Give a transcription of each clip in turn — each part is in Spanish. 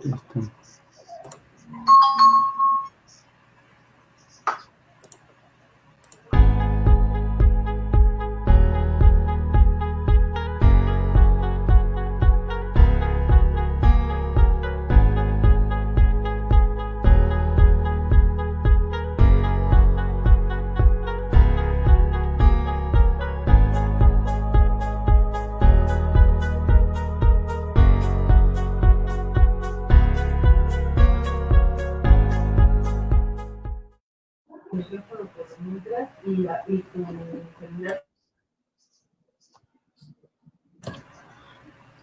Listo.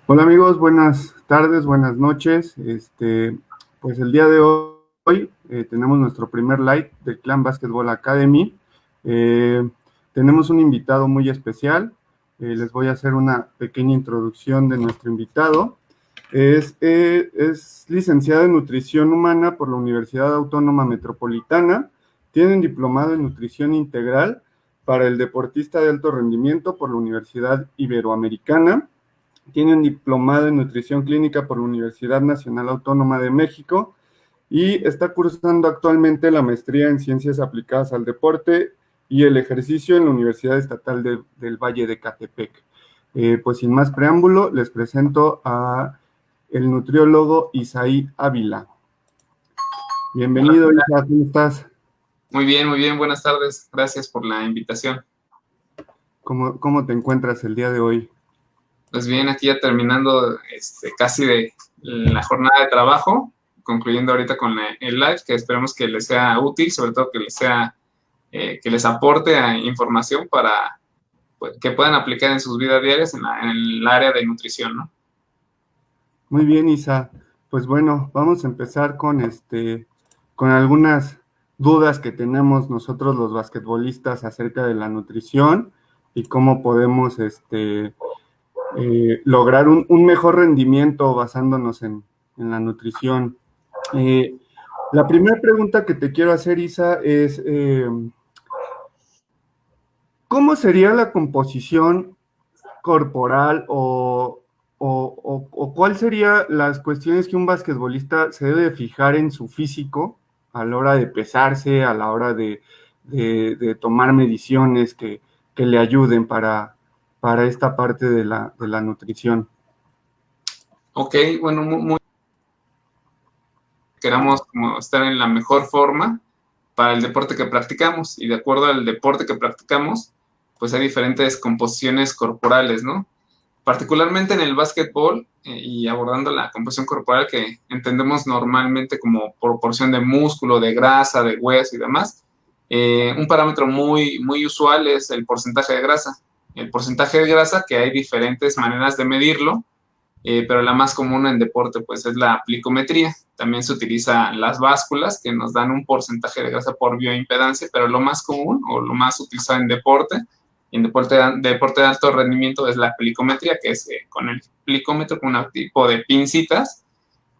Hola amigos, buenas tardes, buenas noches. Pues el día de hoy tenemos nuestro primer live del Clan Basketball Academy. Tenemos un invitado muy especial. Les voy a hacer una pequeña introducción de nuestro invitado. Es licenciado en Nutrición Humana por la Universidad Autónoma Metropolitana. Tiene un diplomado en Nutrición Integral para el deportista de alto rendimiento por la Universidad Iberoamericana. Tiene un diplomado en Nutrición Clínica por la Universidad Nacional Autónoma de México y está cursando actualmente la maestría en Ciencias Aplicadas al Deporte y el Ejercicio en la Universidad Estatal del Valle de Catepec. Pues sin más preámbulo, les presento a el nutriólogo Isaí Ávila. Bienvenido, Isa, ¿cómo estás? Muy bien, buenas tardes. Gracias por la invitación. ¿Cómo te encuentras el día de hoy? Pues bien, aquí ya terminando casi de la jornada de trabajo, concluyendo ahorita con el live, que esperemos que les sea útil, sobre todo que les aporte información para que puedan aplicar en sus vidas diarias en el área de nutrición, ¿no? Muy bien, Isa. Pues bueno, vamos a empezar con algunas dudas que tenemos nosotros los basquetbolistas acerca de la nutrición y cómo podemos lograr un mejor rendimiento basándonos en la nutrición. La primera pregunta que te quiero hacer, Isa, es ¿cómo sería la composición corporal o cuál serían las cuestiones que un basquetbolista se debe fijar en su físico a la hora de pesarse, a la hora de tomar mediciones que le ayuden para esta parte de la nutrición? Ok, bueno, queramos como estar en la mejor forma para el deporte que practicamos, y de acuerdo al deporte que practicamos, pues hay diferentes composiciones corporales, ¿no? Particularmente en el básquetbol, y abordando la composición corporal que entendemos normalmente como proporción de músculo, de grasa, de hueso y demás, un parámetro muy usual es el porcentaje de grasa. El porcentaje de grasa, que hay diferentes maneras de medirlo, pero la más común en deporte pues es la plicometría. También se utilizan las básculas, que nos dan un porcentaje de grasa por bioimpedancia, pero lo más común o lo más utilizado en deporte de alto rendimiento es la plicometría, que es con el plicómetro, con un tipo de pincitas,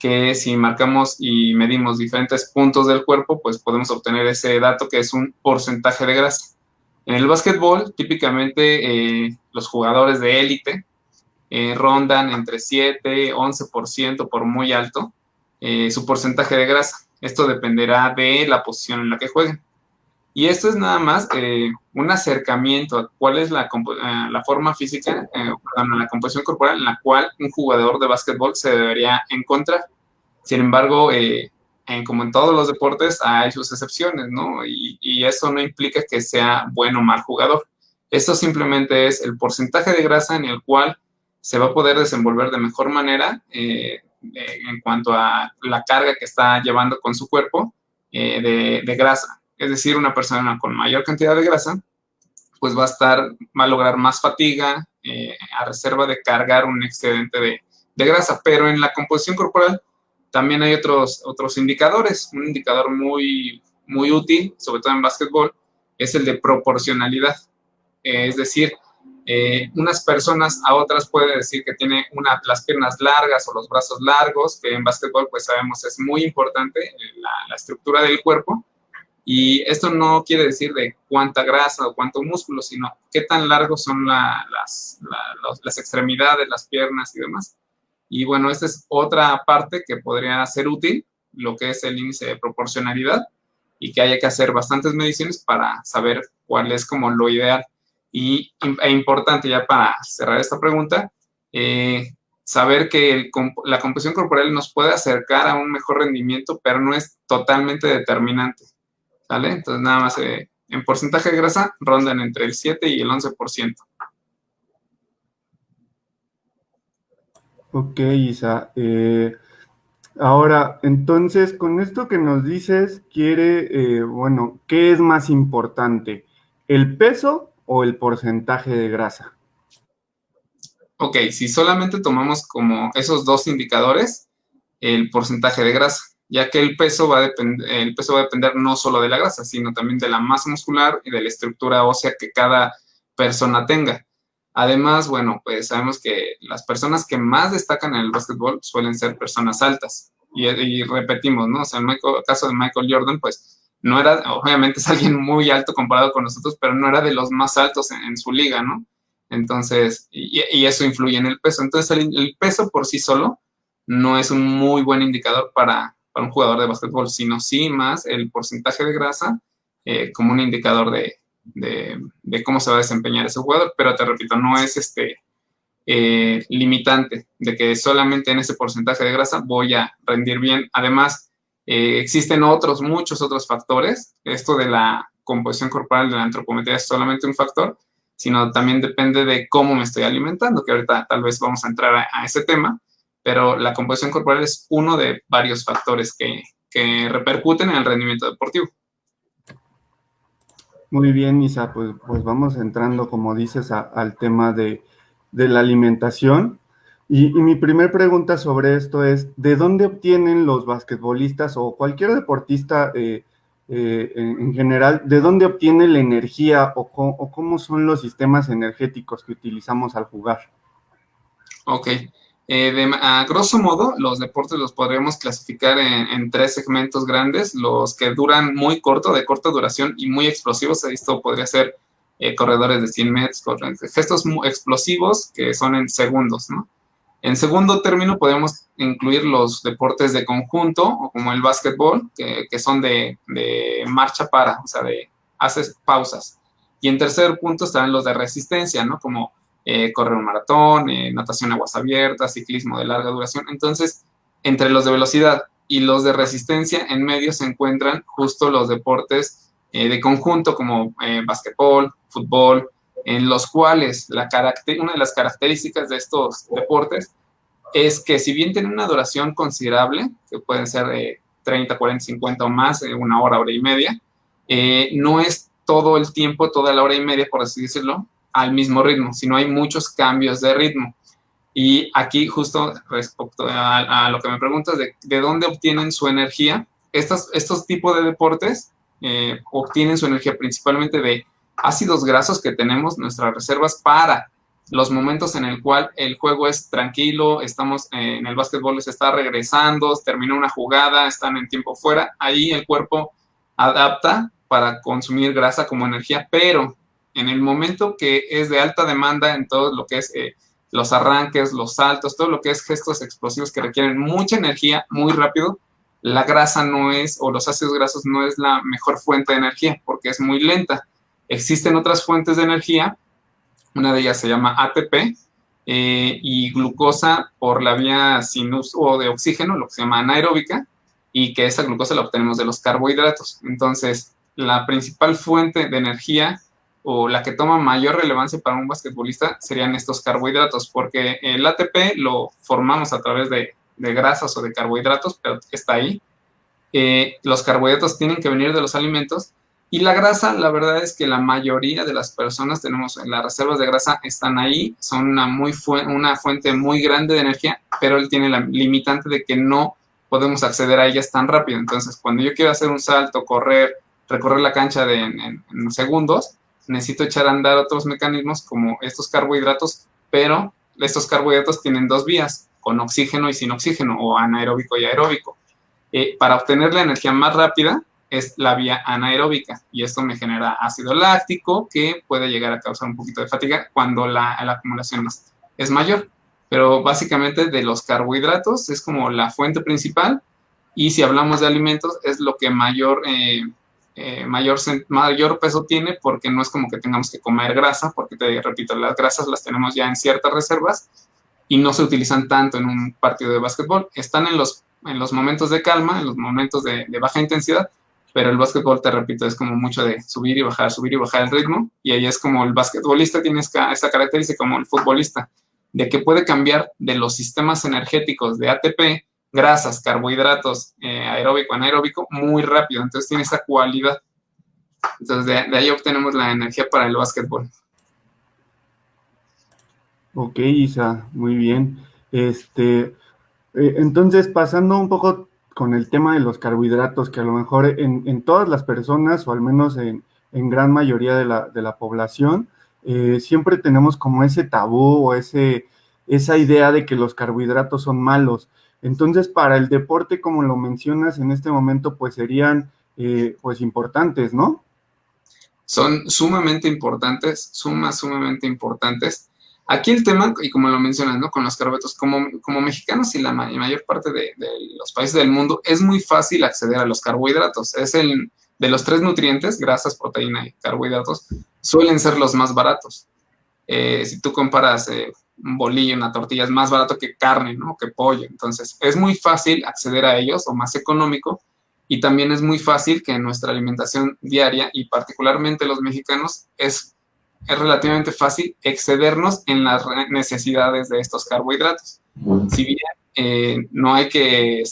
que si marcamos y medimos diferentes puntos del cuerpo, pues podemos obtener ese dato que es un porcentaje de grasa. En el básquetbol, típicamente los jugadores de élite rondan entre 7, 11% por muy alto su porcentaje de grasa. Esto dependerá de la posición en la que jueguen. Y esto es nada más un acercamiento a cuál es la forma física, la composición corporal en la cual un jugador de básquetbol se debería encontrar. Sin embargo, como en todos los deportes, hay sus excepciones, ¿no? Y eso no implica que sea bueno o mal jugador. Esto simplemente es el porcentaje de grasa en el cual se va a poder desenvolver de mejor manera en cuanto a la carga que está llevando con su cuerpo de grasa. Es decir, una persona con mayor cantidad de grasa, pues va a lograr más fatiga a reserva de cargar un excedente de grasa. Pero en la composición corporal también hay otros indicadores. Un indicador muy útil, sobre todo en básquetbol, es el de proporcionalidad. Es decir, unas personas a otras puede decir que tiene las piernas largas o los brazos largos, que en básquetbol pues sabemos es muy importante la estructura del cuerpo. Y esto no quiere decir de cuánta grasa o cuánto músculo, sino qué tan largos son las extremidades, las piernas y demás. Y bueno, esta es otra parte que podría ser útil, lo que es el índice de proporcionalidad, y que haya que hacer bastantes mediciones para saber cuál es como lo ideal. E importante ya para cerrar esta pregunta, saber que la composición corporal nos puede acercar a un mejor rendimiento, pero no es totalmente determinante, ¿vale? Entonces, nada más en porcentaje de grasa rondan entre el 7 y el 11%. Ok, Isa. Ahora, entonces, con esto que nos dices, bueno, ¿qué es más importante? ¿El peso o el porcentaje de grasa? Ok, si solamente tomamos como esos dos indicadores, el porcentaje de grasa, ya que el peso va a depender no solo de la grasa, sino también de la masa muscular y de la estructura ósea que cada persona tenga. Además, bueno, pues sabemos que las personas que más destacan en el básquetbol suelen ser personas altas. Y repetimos, ¿no? O sea, el caso de Michael Jordan, pues no era, obviamente es alguien muy alto comparado con nosotros, pero no era de los más altos en su liga, ¿no? Entonces, y eso influye en el peso. Entonces, el peso por sí solo no es un muy buen indicador para un jugador de básquetbol, sino sí más el porcentaje de grasa como un indicador de cómo se va a desempeñar ese jugador, pero te repito, no es limitante de que solamente en ese porcentaje de grasa voy a rendir bien. Además, existen muchos otros factores. Esto de la composición corporal de la antropometría es solamente un factor, sino también depende de cómo me estoy alimentando, que ahorita tal vez vamos a entrar a ese tema, pero la composición corporal es uno de varios factores que repercuten en el rendimiento deportivo. Muy bien, Isa, pues vamos entrando, como dices, al tema de la alimentación. Y mi primer pregunta sobre esto es, ¿de dónde obtienen los basquetbolistas o cualquier deportista en general, de dónde obtiene la energía o cómo son los sistemas energéticos que utilizamos al jugar? Ok. A grosso modo, los deportes los podríamos clasificar en tres segmentos grandes, los que duran muy corto, de corta duración y muy explosivos. Esto podría ser corredores de 100 metros, gestos muy explosivos que son en segundos, ¿no? En segundo término, podemos incluir los deportes de conjunto, o como el básquetbol, que son de marcha para, o sea, haces pausas. Y en tercer punto están los de resistencia, ¿no? Como correr un maratón, natación a aguas abiertas, ciclismo de larga duración. Entonces, entre los de velocidad y los de resistencia, en medio se encuentran justo los deportes de conjunto, como básquetbol, fútbol, en los cuales una de las características de estos deportes es que si bien tienen una duración considerable, que pueden ser 30, 40, 50 o más, una hora, hora y media, no es todo el tiempo, toda la hora y media, por así decirlo, al mismo ritmo, sino hay muchos cambios de ritmo. Y aquí justo respecto a lo que me preguntas de dónde obtienen su energía, estos tipos de deportes obtienen su energía principalmente de ácidos grasos que tenemos, nuestras reservas para los momentos en el cual el juego es tranquilo, estamos en el básquetbol, se está regresando, terminó una jugada, están en tiempo fuera, ahí el cuerpo adapta para consumir grasa como energía, pero en el momento que es de alta demanda en todo lo que es los arranques, los saltos, todo lo que es gestos explosivos que requieren mucha energía muy rápido, la grasa no es, o los ácidos grasos no es la mejor fuente de energía porque es muy lenta. Existen otras fuentes de energía, una de ellas se llama ATP y glucosa por la vía sin uso de oxígeno, lo que se llama anaeróbica, y que esa glucosa la obtenemos de los carbohidratos. Entonces, la principal fuente de energía o la que toma mayor relevancia para un basquetbolista serían estos carbohidratos, porque el ATP lo formamos a través de grasas o de carbohidratos, pero está ahí. Los carbohidratos tienen que venir de los alimentos y la grasa, la verdad es que la mayoría de las personas tenemos, las reservas de grasa están ahí, son una fuente muy grande de energía, pero él tiene la limitante de que no podemos acceder a ellas tan rápido. Entonces, cuando yo quiero hacer un salto, recorrer la cancha en segundos, necesito echar a andar otros mecanismos como estos carbohidratos, pero estos carbohidratos tienen dos vías, con oxígeno y sin oxígeno, o anaeróbico y aeróbico. Para obtener la energía más rápida es la vía anaeróbica y esto me genera ácido láctico que puede llegar a causar un poquito de fatiga cuando la acumulación es mayor. pero básicamente de los carbohidratos es como la fuente principal, y si hablamos de alimentos es lo que mayor peso tiene, porque no es como que tengamos que comer grasa, porque te repito, las grasas las tenemos ya en ciertas reservas y no se utilizan tanto en un partido de básquetbol. Están en los momentos de calma, en los momentos de baja intensidad, pero el básquetbol, te repito, es como mucho de subir y bajar el ritmo, y ahí es como el basquetbolista tiene esta característica como el futbolista, de que puede cambiar de los sistemas energéticos de ATP, grasas, carbohidratos, aeróbico, anaeróbico, muy rápido. Entonces tiene esa cualidad. Entonces de ahí obtenemos la energía para el básquetbol. Ok, Isa, muy bien. Entonces, pasando un poco con el tema de los carbohidratos, que a lo mejor en todas las personas, o al menos en gran mayoría de la población, siempre tenemos como ese tabú o esa idea de que los carbohidratos son malos. Entonces, para el deporte, como lo mencionas en este momento, pues serían pues importantes, ¿no? Son sumamente importantes, sumamente importantes. Aquí el tema, y como lo mencionas, ¿no? Con los carbohidratos, como mexicanos y la mayor parte de los países del mundo, es muy fácil acceder a los carbohidratos. Es de los tres nutrientes, grasas, proteína y carbohidratos, suelen ser los más baratos. Si tú comparas un bolillo, una tortilla, es más barato que carne, ¿no? Que pollo. Entonces, es muy fácil acceder a ellos, o más económico, y también es muy fácil que en nuestra alimentación diaria, y particularmente los mexicanos, es relativamente fácil excedernos en las necesidades de estos carbohidratos. Si bien no hay que,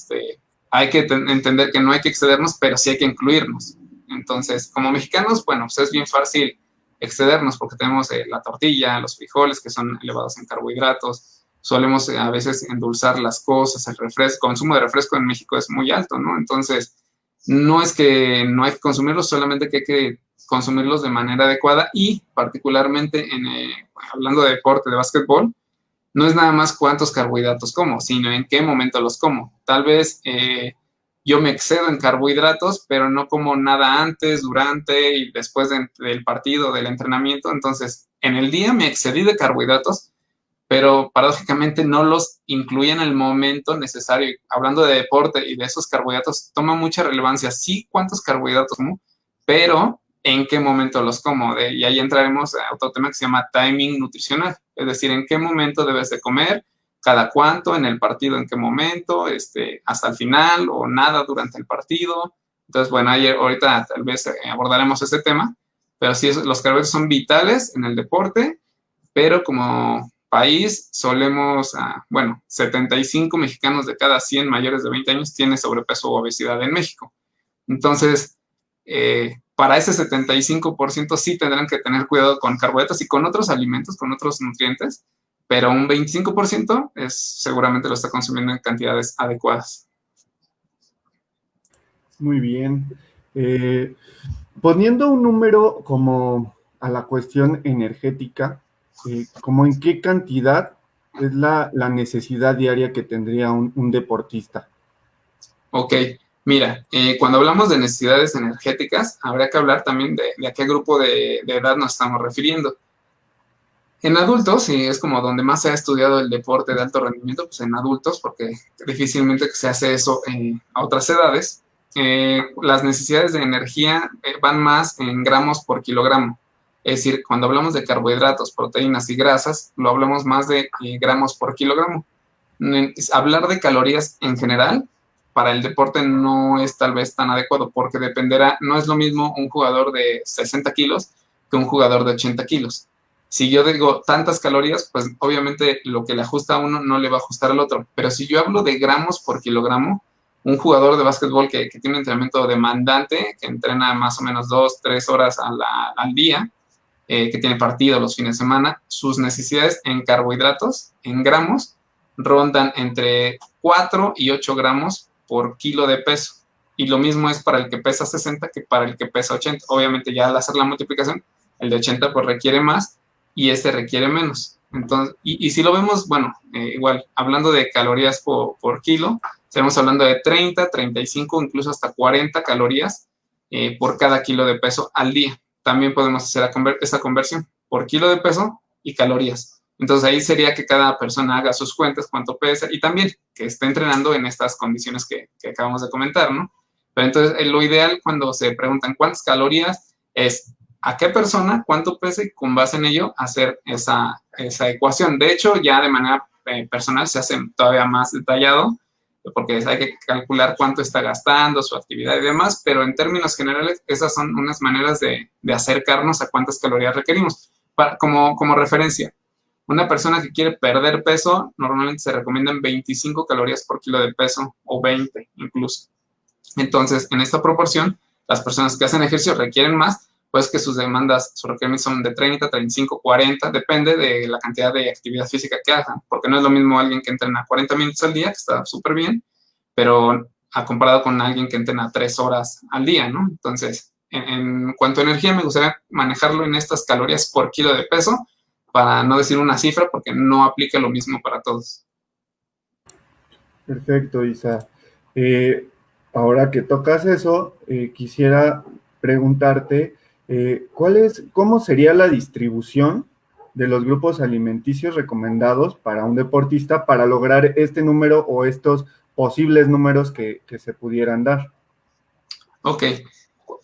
entender que no hay que excedernos, pero sí hay que incluirnos. Entonces, como mexicanos, bueno, pues es bien fácil excedernos porque tenemos la tortilla, los frijoles, que son elevados en carbohidratos. Solemos a veces endulzar las cosas, el consumo de refresco en México es muy alto, ¿no? Entonces, no es que no hay que consumirlos, solamente que hay que consumirlos de manera adecuada, y particularmente hablando de deporte, de básquetbol, no es nada más cuántos carbohidratos como, sino en qué momento los como. Tal vez yo me excedo en carbohidratos, pero no como nada antes, durante y después del partido, del entrenamiento. Entonces, en el día me excedí de carbohidratos, pero paradójicamente no los incluí en el momento necesario. Hablando de deporte y de esos carbohidratos, toma mucha relevancia, sí, cuántos carbohidratos como, pero en qué momento los como. Y ahí entraremos a otro tema que se llama timing nutricional, es decir, en qué momento debes de comer, cada cuánto, en el partido, en qué momento, hasta el final o nada durante el partido. Entonces, bueno, ahorita tal vez abordaremos ese tema, pero sí, los carbohidratos son vitales en el deporte, pero como país solemos, 75 mexicanos de cada 100 mayores de 20 años tienen sobrepeso o obesidad en México. Entonces, para ese 75% sí tendrán que tener cuidado con carbohidratos y con otros alimentos, con otros nutrientes, pero un 25% seguramente lo está consumiendo en cantidades adecuadas. Muy bien. Poniendo un número como a la cuestión energética, como en qué cantidad es la necesidad diaria que tendría un deportista. Ok, mira, cuando hablamos de necesidades energéticas, habría que hablar también de a qué grupo de edad nos estamos refiriendo. En adultos, y es como donde más se ha estudiado el deporte de alto rendimiento, pues en adultos, porque difícilmente se hace eso a otras edades, las necesidades de energía van más en gramos por kilogramo. Es decir, cuando hablamos de carbohidratos, proteínas y grasas, lo hablamos más de gramos por kilogramo. Hablar de calorías en general para el deporte no es tal vez tan adecuado, porque dependerá, no es lo mismo un jugador de 60 kilos que un jugador de 80 kilos. Si yo digo tantas calorías, pues obviamente lo que le ajusta a uno no le va a ajustar al otro. Pero si yo hablo de gramos por kilogramo, un jugador de básquetbol que tiene un entrenamiento demandante, que entrena más o menos 2-3 horas al día, que tiene partido los fines de semana, sus necesidades en carbohidratos, en gramos, rondan entre 4 y 8 gramos por kilo de peso. Y lo mismo es para el que pesa 60 que para el que pesa 80. Obviamente ya al hacer la multiplicación, el de 80 pues requiere más y este requiere menos. Entonces, y si lo vemos, bueno, igual, hablando de calorías por kilo, estaremos hablando de 30, 35, incluso hasta 40 calorías por cada kilo de peso al día. También podemos hacer esa conversión por kilo de peso y calorías. Entonces ahí sería que cada persona haga sus cuentas, cuánto pesa, y también que esté entrenando en estas condiciones que acabamos de comentar, ¿no? Pero entonces lo ideal cuando se preguntan cuántas calorías es a qué persona, cuánto pesa y con base en ello hacer esa ecuación. De hecho, ya de manera personal se hace todavía más detallado porque hay que calcular cuánto está gastando, su actividad y demás, pero en términos generales esas son unas maneras de acercarnos a cuántas calorías requerimos. Como referencia, una persona que quiere perder peso, normalmente se recomiendan 25 calorías por kilo de peso o 20 incluso. Entonces, en esta proporción, las personas que hacen ejercicio requieren más, pues que sus demandas, sus requerimientos son de 30, 35, 40, depende de la cantidad de actividad física que hagan, porque no es lo mismo alguien que entrena 40 minutos al día, que está súper bien, pero a comparado con alguien que entrena 3 horas al día, ¿no? Entonces, en cuanto a energía, me gustaría manejarlo en estas calorías por kilo de peso, para no decir una cifra, porque no aplica lo mismo para todos. Perfecto, Isa. Ahora que tocas eso, quisiera preguntarte, ¿cómo sería la distribución de los grupos alimenticios recomendados para un deportista para lograr este número o estos posibles números que se pudieran dar? Ok,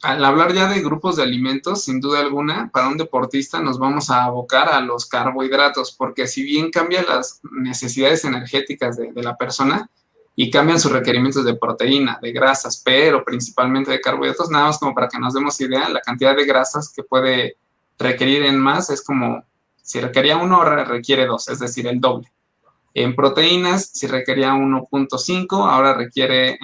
al hablar ya de grupos de alimentos, sin duda alguna, para un deportista nos vamos a abocar a los carbohidratos, porque si bien cambian las necesidades energéticas de la persona y cambian sus requerimientos de proteína, de grasas, pero principalmente de carbohidratos, nada más como para que nos demos idea, la cantidad de grasas que puede requerir en más es como, si requería uno, requiere dos, es decir, el doble. En proteínas, si requería 1.5, ahora requiere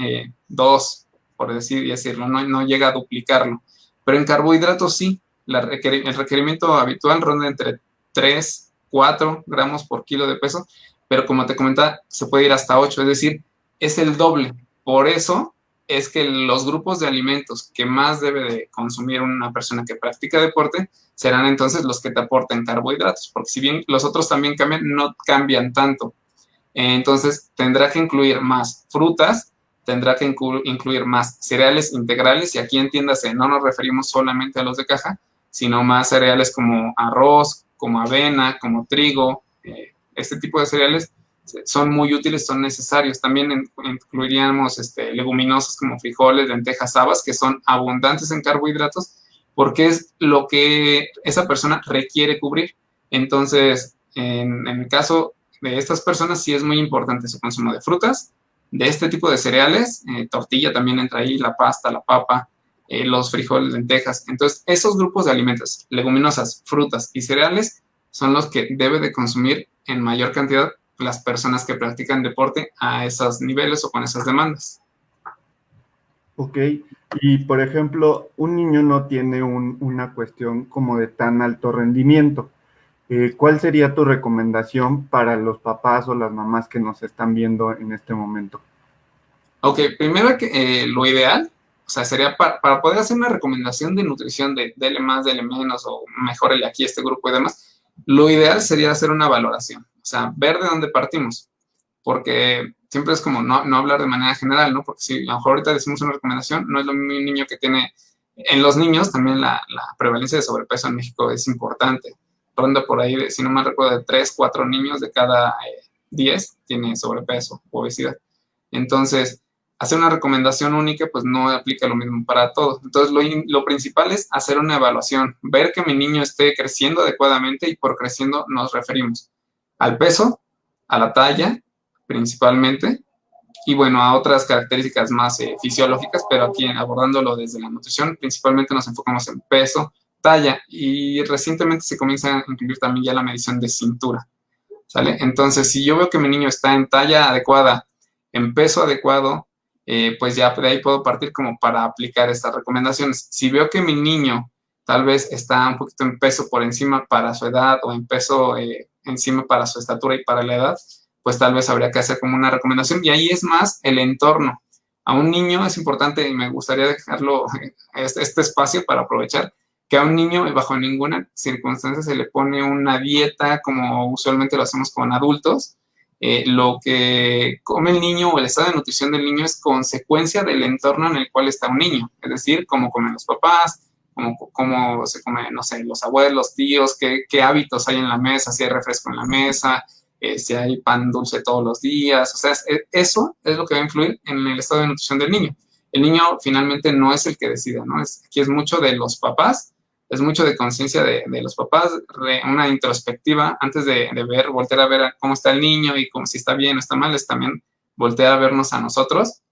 2, por decirlo, no llega a duplicarlo. Pero en carbohidratos sí, el requerimiento habitual ronda entre 3, 4 gramos por kilo de peso, pero como te comentaba, se puede ir hasta 8, es decir, es el doble. Por eso es que los grupos de alimentos que más debe de consumir una persona que practica deporte serán entonces los que te aporten carbohidratos, porque si bien los otros también cambian, no cambian tanto. Entonces tendrá que incluir más frutas, tendrá que incluir más cereales integrales, y aquí entiéndase, no nos referimos solamente a los de caja, sino más cereales como arroz, como avena, como trigo, este tipo de cereales son muy útiles, son necesarios. También incluiríamos leguminosas como frijoles, lentejas, habas, que son abundantes en carbohidratos, porque es lo que esa persona requiere cubrir. Entonces, en el caso de estas personas sí es muy importante su consumo de frutas, de este tipo de cereales, tortilla también entra ahí, la pasta, la papa, los frijoles, lentejas. Entonces, esos grupos de alimentos, leguminosas, frutas y cereales, son los que debe de consumir en mayor cantidad las personas que practican deporte a esos niveles o con esas demandas. Ok, y por ejemplo, un niño no tiene una cuestión como de tan alto rendimiento. ¿Cuál sería tu recomendación para los papás o las mamás que nos están viendo en este momento? Ok, primero que lo ideal, o sea, sería para poder hacer una recomendación de nutrición de dele más, dele menos, o mejorele aquí este grupo y demás, lo ideal sería hacer una valoración, o sea, ver de dónde partimos, porque siempre es como no hablar de manera general, ¿no? Porque si a lo mejor ahorita decimos una recomendación, no es lo mismo un niño que tiene, en los niños también la prevalencia de sobrepeso en México es importante, ronda por ahí, si no mal recuerdo, de 3, 4 niños de cada 10 tiene sobrepeso o obesidad. Entonces, hacer una recomendación única, pues no aplica lo mismo para todos. Entonces, lo principal es hacer una evaluación, ver que mi niño esté creciendo adecuadamente, y por creciendo nos referimos al peso, a la talla, principalmente, y bueno, a otras características más fisiológicas, pero aquí abordándolo desde la nutrición, principalmente nos enfocamos en peso, talla, y recientemente se comienza a incluir también ya la medición de cintura, ¿sale? Entonces, si yo veo que mi niño está en talla adecuada, en peso adecuado, pues ya de ahí puedo partir como para aplicar estas recomendaciones. Si veo que mi niño tal vez está un poquito en peso por encima para su edad, o en peso encima para su estatura y para la edad, pues tal vez habría que hacer como una recomendación, y ahí es más el entorno. A un niño es importante, y me gustaría dejarlo este espacio para aprovechar, que a un niño bajo ninguna circunstancia se le pone una dieta como usualmente lo hacemos con adultos. Lo que come el niño o el estado de nutrición del niño es consecuencia del entorno en el cual está un niño, es decir, cómo comen los papás, cómo se come, no sé, los abuelos, tíos, qué hábitos hay en la mesa, si hay refresco en la mesa, si hay pan dulce todos los días. O sea, eso es lo que va a influir en el estado de nutrición del niño. El niño finalmente no es el que decide, ¿no? Aquí es mucho de los papás, es mucho de conciencia de los papás, una introspectiva antes de ver, voltear a ver cómo está el niño y si está bien o está mal, es también voltear a vernos a nosotros,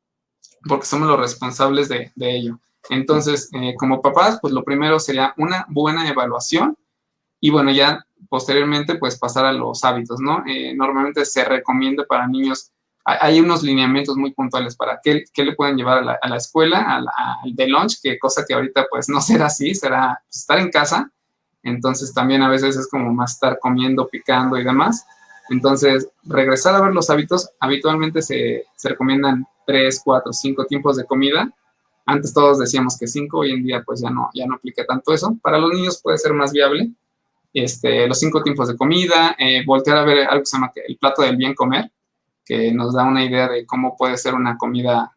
porque somos los responsables de ello. Entonces, como papás, pues lo primero sería una buena evaluación y bueno, ya posteriormente, pues pasar a los hábitos, ¿no? Normalmente se recomienda para niños, hay unos lineamientos muy puntuales para qué le pueden llevar a la escuela, al de lunch, que cosa que ahorita pues no será así, será pues, estar en casa. Entonces también a veces es como más estar comiendo, picando y demás. Entonces, regresar a ver los hábitos, habitualmente se recomiendan 3, 4, 5 tiempos de comida. Antes todos decíamos que 5, hoy en día pues ya no aplica tanto eso. Para los niños puede ser más viable. Los 5 tiempos de comida, voltear a ver algo que se llama el plato del bien comer, que nos da una idea de cómo puede ser una comida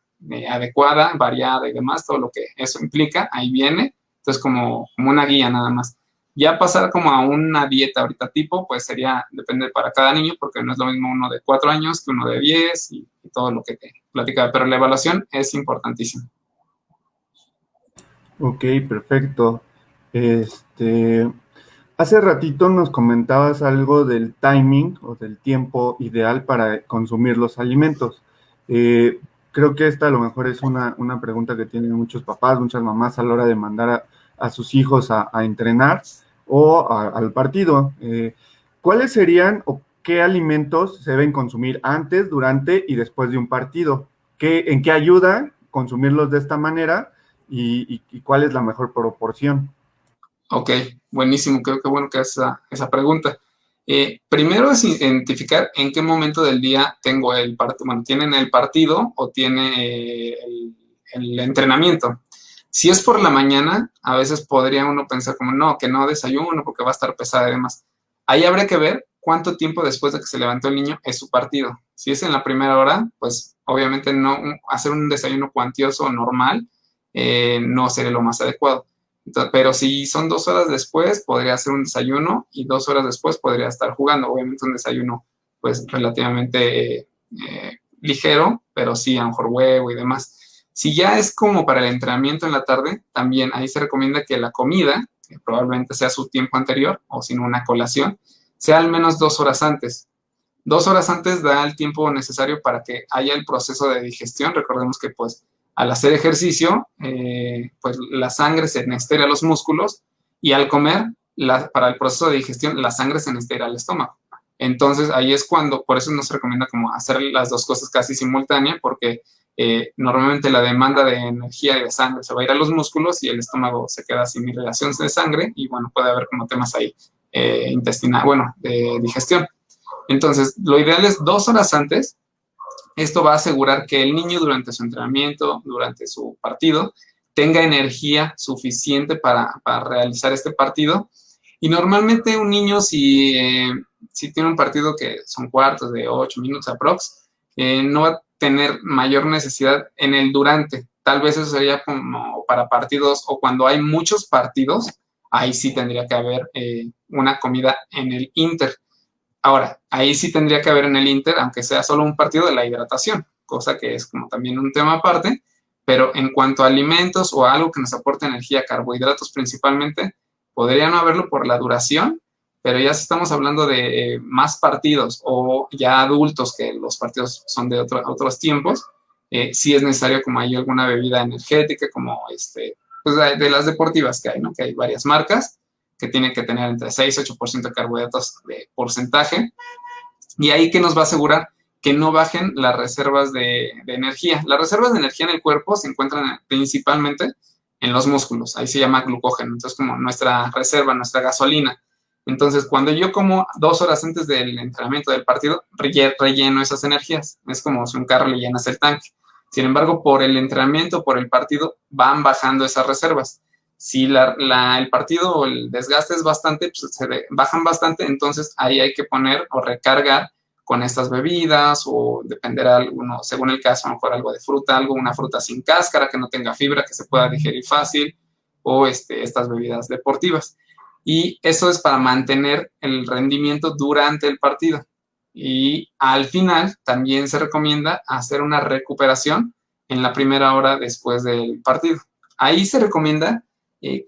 adecuada, variada y demás, todo lo que eso implica, ahí viene. Entonces, como una guía nada más. Ya pasar como a una dieta ahorita tipo, pues sería, depende para cada niño, porque no es lo mismo uno de 4 años que uno de 10 y todo lo que te platicaba, pero la evaluación es importantísima. Ok, perfecto. Este, Hace ratito nos comentabas algo del timing o del tiempo ideal para consumir los alimentos. Creo que esta a lo mejor es una pregunta que tienen muchos papás, muchas mamás a la hora de mandar a sus hijos a entrenar o al partido. ¿Cuáles serían o qué alimentos se deben consumir antes, durante y después de un partido? ¿En qué ayuda consumirlos de esta manera y cuál es la mejor proporción? Ok, buenísimo, creo que bueno que haces esa pregunta. Primero es identificar en qué momento del día tengo el partido, bueno, tienen el partido o tiene el entrenamiento. Si es por la mañana, a veces podría uno pensar como, no, que no desayuno porque va a estar pesada y demás. Ahí habría que ver cuánto tiempo después de que se levantó el niño es su partido. Si es en la primera hora, pues obviamente no hacer un desayuno cuantioso normal no sería lo más adecuado. Entonces, pero si son 2 horas después, podría hacer un desayuno y 2 horas después podría estar jugando. Obviamente un desayuno pues relativamente ligero, pero sí, a lo mejor huevo y demás. Si ya es como para el entrenamiento en la tarde, también ahí se recomienda que la comida, que probablemente sea su tiempo anterior o si no una colación, sea al menos 2 horas antes. 2 horas antes da el tiempo necesario para que haya el proceso de digestión. Recordemos que pues al hacer ejercicio, pues la sangre se necesita a los músculos y al comer, para el proceso de digestión, la sangre se necesita al estómago. Entonces ahí es cuando, por eso nos recomienda como hacer las dos cosas casi simultáneas, porque normalmente la demanda de energía y de sangre se va a ir a los músculos y el estómago se queda sin irrigación de sangre y bueno, puede haber como temas ahí intestinal, bueno, de digestión. Entonces, lo ideal es 2 horas antes. Esto va a asegurar que el niño durante su entrenamiento, durante su partido, tenga energía suficiente para realizar este partido. Y normalmente un niño, si tiene un partido que son cuartos de 8 minutos aprox, no va a tener mayor necesidad en el durante. Tal vez eso sería como para partidos o cuando hay muchos partidos, ahí sí tendría que haber una comida en el inter. Ahora, ahí sí tendría que haber en el Inter, aunque sea solo un partido de la hidratación, cosa que es como también un tema aparte, pero en cuanto a alimentos o a algo que nos aporte energía, carbohidratos principalmente, podría no haberlo por la duración, pero ya si estamos hablando de más partidos o ya adultos, que los partidos son de otros tiempos, sí es necesario como hay alguna bebida energética, como pues de las deportivas que hay, ¿no? Que hay varias marcas, que tiene que tener entre 6 y 8% de carbohidratos de porcentaje. Y ahí que nos va a asegurar que no bajen las reservas de energía. Las reservas de energía en el cuerpo se encuentran principalmente en los músculos. Ahí se llama glucógeno. Entonces, como nuestra reserva, nuestra gasolina. Entonces, cuando yo como 2 horas antes del entrenamiento del partido, relleno esas energías. Es como si un carro le llenas el tanque. Sin embargo, por el entrenamiento, por el partido, van bajando esas reservas. Si el partido o el desgaste es bastante, pues bajan bastante, entonces ahí hay que poner o recargar con estas bebidas o dependerá alguno, según el caso, a lo mejor algo de fruta, una fruta sin cáscara, que no tenga fibra, que se pueda digerir fácil. o estas bebidas deportivas. Y eso es para mantener el rendimiento durante el partido. Y al final también se recomienda hacer una recuperación en la primera hora después del partido. Ahí se recomienda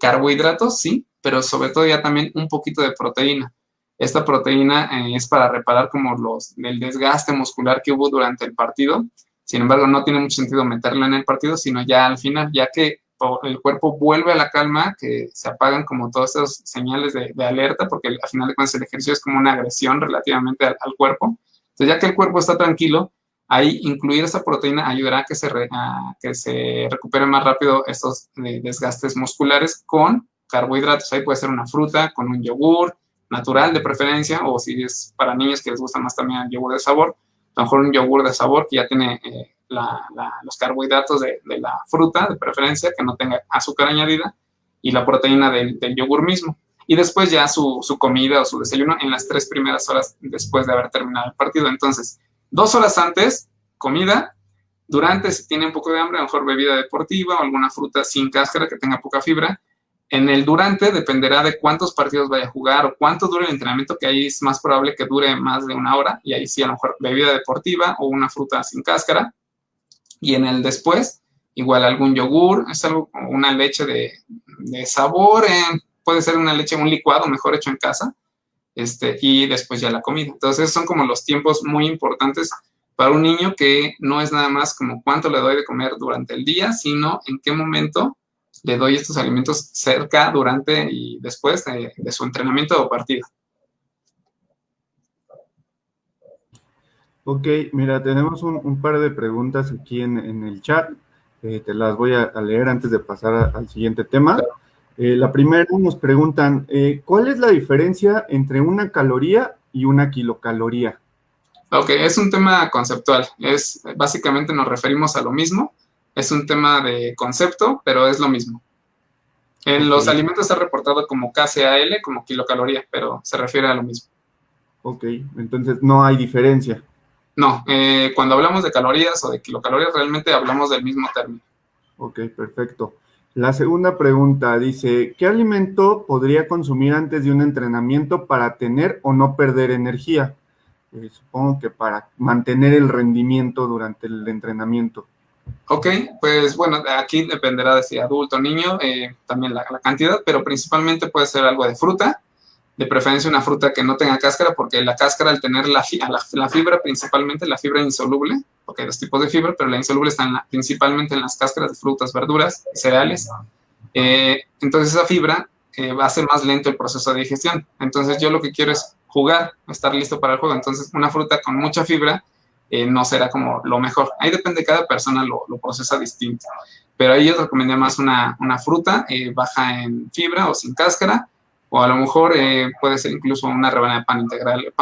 carbohidratos, sí, pero sobre todo ya también un poquito de proteína. Esta proteína es para reparar como el desgaste muscular que hubo durante el partido. Sin embargo, no tiene mucho sentido meterla en el partido, sino ya al final, ya que el cuerpo vuelve a la calma, que se apagan como todas esas señales de alerta, porque al final de cuentas el ejercicio es como una agresión relativamente al cuerpo. Entonces, ya que el cuerpo está tranquilo, ahí incluir esa proteína ayudará a que se recuperen más rápido estos desgastes musculares con carbohidratos. Ahí puede ser una fruta con un yogur natural de preferencia, o si es para niños que les gusta más también el yogur de sabor, a lo mejor un yogur de sabor que ya tiene los carbohidratos de la fruta de preferencia, que no tenga azúcar añadida, y la proteína del yogur mismo. Y después ya su comida o su desayuno en las 3 primeras horas después de haber terminado el partido. Entonces, 2 horas antes, comida. Durante, si tiene un poco de hambre, a lo mejor bebida deportiva o alguna fruta sin cáscara que tenga poca fibra. En el durante dependerá de cuántos partidos vaya a jugar o cuánto dure el entrenamiento, que ahí es más probable que dure más de 1 hora, y ahí sí a lo mejor bebida deportiva o una fruta sin cáscara. Y en el después, igual algún yogur, es algo como una leche de sabor, puede ser una leche, un licuado mejor hecho en casa, y después ya la comida. Entonces son como los tiempos muy importantes para un niño, que no es nada más como cuánto le doy de comer durante el día, sino en qué momento le doy estos alimentos cerca, durante y después de su entrenamiento o partido. Ok, mira, tenemos un par de preguntas aquí en el chat. Te las voy a leer antes de pasar al siguiente tema. Claro. La primera nos preguntan, ¿cuál es la diferencia entre una caloría y una kilocaloría? Ok, es un tema conceptual. Básicamente nos referimos a lo mismo. Es un tema de concepto, pero es lo mismo. En los alimentos está reportado como KCAL, como kilocaloría, pero se refiere a lo mismo. Ok, entonces no hay diferencia. No, cuando hablamos de calorías o de kilocalorías, realmente hablamos del mismo término. Ok, perfecto. La segunda pregunta dice, ¿qué alimento podría consumir antes de un entrenamiento para tener o no perder energía? Supongo que para mantener el rendimiento durante el entrenamiento. Ok, pues bueno, aquí dependerá de si adulto o niño, también la cantidad, pero principalmente puede ser algo de fruta, de preferencia una fruta que no tenga cáscara, porque la cáscara, al tener la fibra, principalmente la fibra insoluble, porque hay 2 tipos de fibra, pero la insoluble está principalmente en las cáscaras de frutas, verduras, cereales. Entonces esa fibra va a hacer más lento el proceso de digestión. Entonces yo lo que quiero es jugar, estar listo para el juego. Entonces una fruta con mucha fibra no será como lo mejor. Ahí depende, cada persona lo procesa distinto. Pero ahí yo recomendaría más una fruta baja en fibra o sin cáscara, o a lo mejor puede ser incluso una rebanada de pan integral,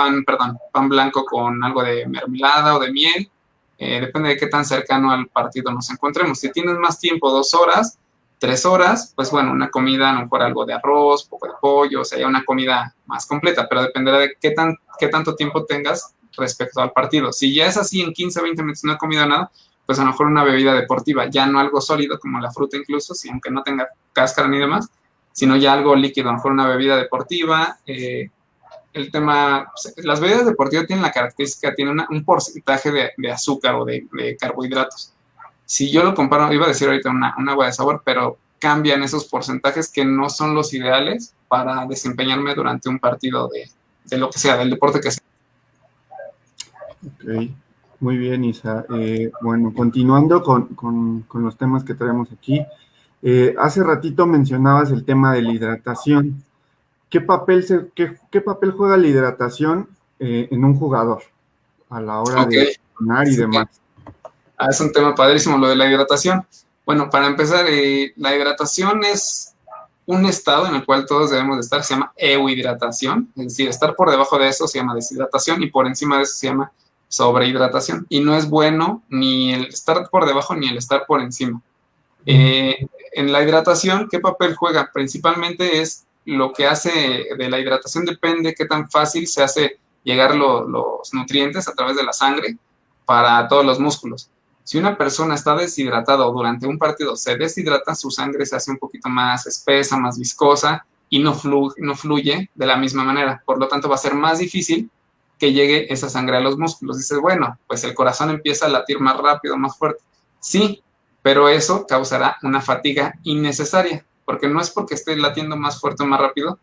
pan blanco con algo de mermelada o de miel. Depende de qué tan cercano al partido nos encontremos. Si tienes más tiempo, 2 horas, 3 horas, pues bueno, una comida, a lo mejor algo de arroz, poco de pollo, o sea, ya una comida más completa, pero dependerá de qué tanto tiempo tengas respecto al partido. Si ya es así, en 15 o 20 minutos no he comido nada, pues a lo mejor una bebida deportiva, ya no algo sólido como la fruta incluso, si aunque no tenga cáscara ni demás, sino ya algo líquido, a lo mejor una bebida deportiva. El tema, las bebidas deportivas tienen la característica, tienen un porcentaje de azúcar o de carbohidratos. Si yo lo comparo, iba a decir ahorita una agua de sabor, pero cambian esos porcentajes que no son los ideales para desempeñarme durante un partido de lo que sea, del deporte que sea. Ok, muy bien, Isa. Bueno, continuando con los temas que traemos aquí. Hace ratito mencionabas el tema de la hidratación. ¿Qué papel juega la hidratación en un jugador a la hora Ok, de entrenar y demás? es un tema padrísimo lo de la hidratación. Bueno, para empezar, la hidratación es un estado en el cual todos debemos de estar, se llama euhidratación, es decir, estar por debajo de eso se llama deshidratación y por encima de eso se llama sobrehidratación. Y no es bueno ni el estar por debajo ni el estar por encima. En la hidratación, ¿qué papel juega? Principalmente es lo que hace de la hidratación, depende qué tan fácil se hace llegar los nutrientes a través de la sangre para todos los músculos. Si una persona está deshidratada o durante un partido se deshidrata, su sangre se hace un poquito más espesa, más viscosa y no fluye de la misma manera. Por lo tanto, va a ser más difícil que llegue esa sangre a los músculos. Dices, bueno, pues el corazón empieza a latir más rápido, más fuerte. Sí, pero eso causará una fatiga innecesaria, porque no es porque esté latiendo más fuerte o más rápido,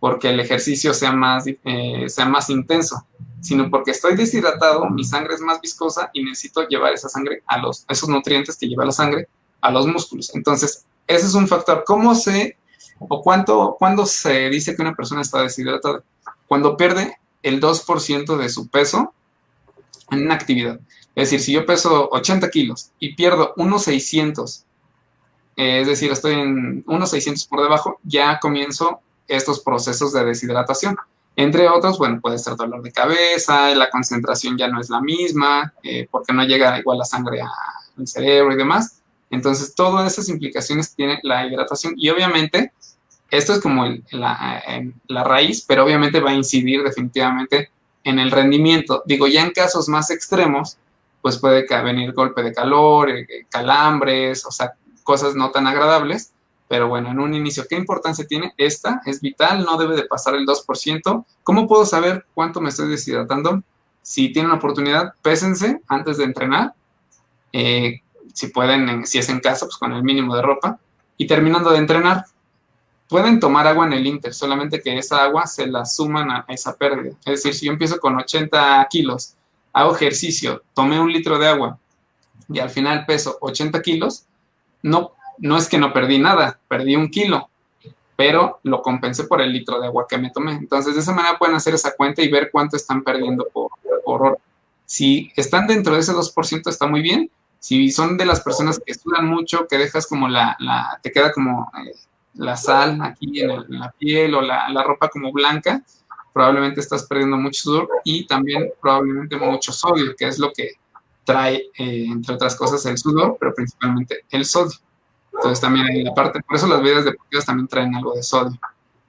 porque el ejercicio sea más intenso, sino porque estoy deshidratado, mi sangre es más viscosa y necesito llevar esa sangre esos nutrientes que lleva la sangre a los músculos. Entonces, ese es un factor. ¿Cómo se o cuándo se dice que una persona está deshidratada? Cuando pierde el 2% de su peso en una actividad. Es decir, si yo peso 80 kilos y pierdo unos 600, es decir, estoy en unos 600 por debajo, ya comienzo estos procesos de deshidratación. Entre otros, bueno, puede ser dolor de cabeza, la concentración ya no es la misma, porque no llega igual la sangre al cerebro y demás. Entonces, todas esas implicaciones tiene la hidratación y obviamente esto es como la raíz, pero obviamente va a incidir definitivamente en el rendimiento. Digo, ya en casos más extremos, pues puede venir golpe de calor, calambres, o sea, cosas no tan agradables, pero bueno, en un inicio, ¿qué importancia tiene? Esta es vital, no debe de pasar el 2%. ¿Cómo puedo saber cuánto me estoy deshidratando? Si tienen la oportunidad, pésense antes de entrenar, eh, si pueden, si es en casa, pues con el mínimo de ropa, y terminando de entrenar, pueden tomar agua en el Inter, solamente que esa agua se la suman a esa pérdida. Es decir, si yo empiezo con 80 kilos, hago ejercicio, tomé 1 litro de agua y al final peso 80 kilos, no es que no perdí nada, perdí 1 kilo, pero lo compensé por el litro de agua que me tomé. Entonces, de esa manera pueden hacer esa cuenta y ver cuánto están perdiendo por hora. Si están dentro de ese 2% está muy bien. Si son de las personas que sudan mucho, que dejas como te queda como la sal aquí en la piel o la ropa como blanca, probablemente estás perdiendo mucho sudor y también probablemente mucho sodio, que es lo que trae, entre otras cosas, el sudor, pero principalmente el sodio. Entonces también hay la parte, por eso las bebidas deportivas también traen algo de sodio.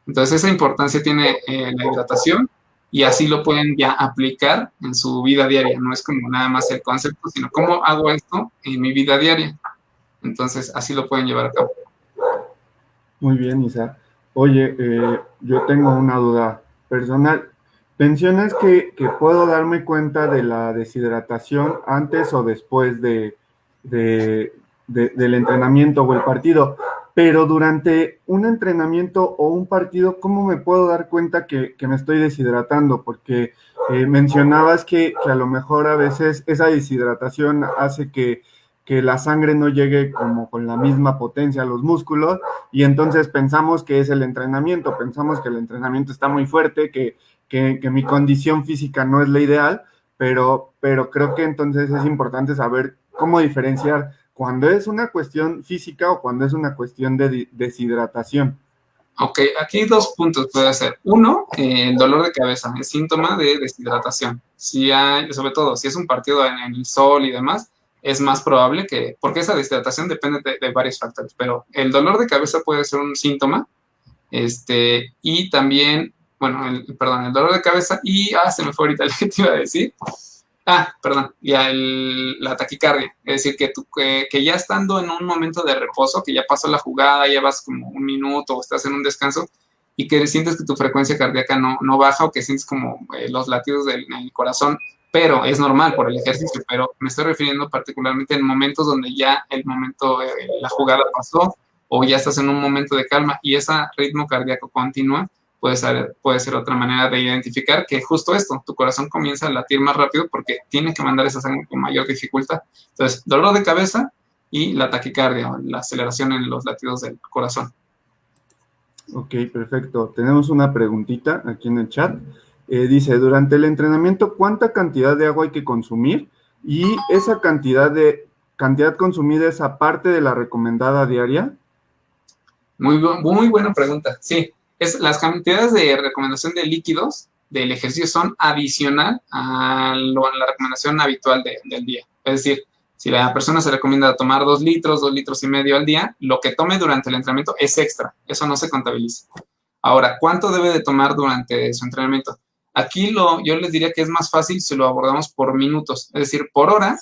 Entonces esa importancia tiene la hidratación y así lo pueden ya aplicar en su vida diaria. No es como nada más el concepto, sino cómo hago esto en mi vida diaria. Entonces así lo pueden llevar a cabo. Muy bien, Isa. Oye, yo tengo una duda personal. Mencionas que puedo darme cuenta de la deshidratación antes o después del entrenamiento o el partido, pero durante un entrenamiento o un partido, ¿cómo me puedo dar cuenta que me estoy deshidratando? Porque mencionabas que a lo mejor a veces esa deshidratación hace que la sangre no llegue como con la misma potencia a los músculos y entonces pensamos que es el entrenamiento, pensamos que el entrenamiento está muy fuerte, que mi condición física no es la ideal, pero creo que entonces es importante saber cómo diferenciar cuando es una cuestión física o cuando es una cuestión de deshidratación. Ok, aquí 2 puntos puede ser. Uno, el dolor de cabeza, es síntoma de deshidratación. Si hay, sobre todo, si es un partido en el sol y demás, es más probable porque esa deshidratación depende de varios factores, pero el dolor de cabeza puede ser un síntoma, y también, bueno, perdón, el dolor de cabeza se me fue ahorita el que te iba a decir. Perdón, ya la taquicardia, es decir, que ya estando en un momento de reposo, que ya pasó la jugada, ya vas como 1 minuto o estás en un descanso y que sientes que tu frecuencia cardíaca no baja o que sientes como los latidos del corazón, pero es normal por el ejercicio, pero me estoy refiriendo particularmente en momentos donde ya la jugada pasó o ya estás en un momento de calma y ese ritmo cardíaco continúa. Puede ser otra manera de identificar que justo esto, tu corazón comienza a latir más rápido porque tiene que mandar esa sangre con mayor dificultad. Entonces, dolor de cabeza y la taquicardia o la aceleración en los latidos del corazón. Ok, perfecto. Tenemos una preguntita aquí en el chat. Dice, durante el entrenamiento, ¿cuánta cantidad de agua hay que consumir? Y esa cantidad consumida es aparte de la recomendada diaria. Muy buena pregunta. Sí, las cantidades de recomendación de líquidos del ejercicio son adicional a la recomendación habitual del día. Es decir, si la persona se recomienda tomar 2 litros, 2,5 litros al día, lo que tome durante el entrenamiento es extra. Eso no se contabiliza. Ahora, ¿cuánto debe de tomar durante su entrenamiento? Aquí yo les diría que es más fácil si lo abordamos por minutos. Es decir, por hora,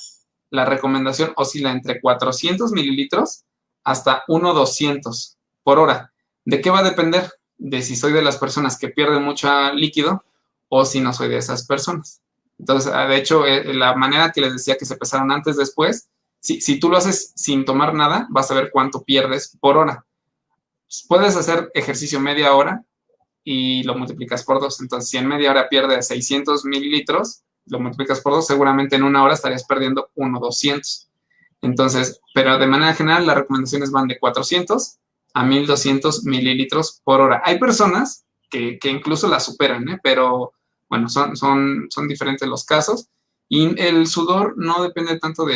la recomendación oscila entre 400 mililitros hasta 1,200 por hora. ¿De qué va a depender? De si soy de las personas que pierden mucho líquido o si no soy de esas personas. Entonces, de hecho, la manera que les decía que se pesaron antes, después, si tú lo haces sin tomar nada, vas a ver cuánto pierdes por hora. Puedes hacer ejercicio media hora y lo multiplicas por 2. Entonces, si en media hora pierdes 600 mililitros, lo multiplicas por 2, seguramente en una hora estarías perdiendo 1,200. Entonces, pero de manera general, las recomendaciones van de 400 a 1,200 mililitros por hora. Hay personas que incluso la superan, pero bueno, son diferentes los casos. Y el sudor no depende tanto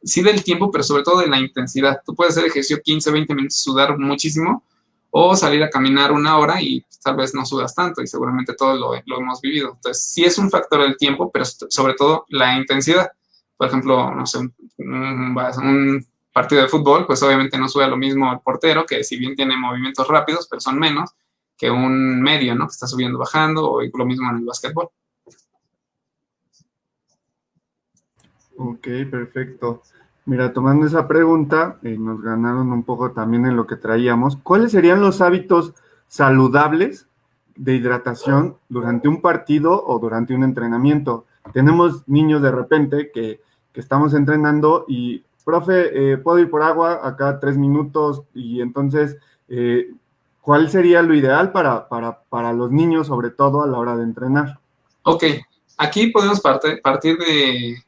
sí del tiempo, pero sobre todo de la intensidad. Tú puedes hacer ejercicio 15, 20 minutos, sudar muchísimo, o salir a caminar una hora y tal vez no sudas tanto, y seguramente todos lo hemos vivido. Entonces, sí es un factor el tiempo, pero sobre todo la intensidad. Por ejemplo, no sé, un partido de fútbol, pues obviamente no suda lo mismo el portero, que si bien tiene movimientos rápidos, pero son menos que un medio, ¿no? Que está subiendo, bajando, o lo mismo en el básquetbol. Ok, perfecto. Mira, tomando esa pregunta, nos ganaron un poco también en lo que traíamos. ¿Cuáles serían los hábitos saludables de hidratación durante un partido o durante un entrenamiento? Tenemos niños de repente que estamos entrenando y, profe, ¿puedo ir por agua acá 3 minutos? Y entonces, ¿cuál sería lo ideal para los niños, sobre todo a la hora de entrenar? Ok, aquí podemos partir de...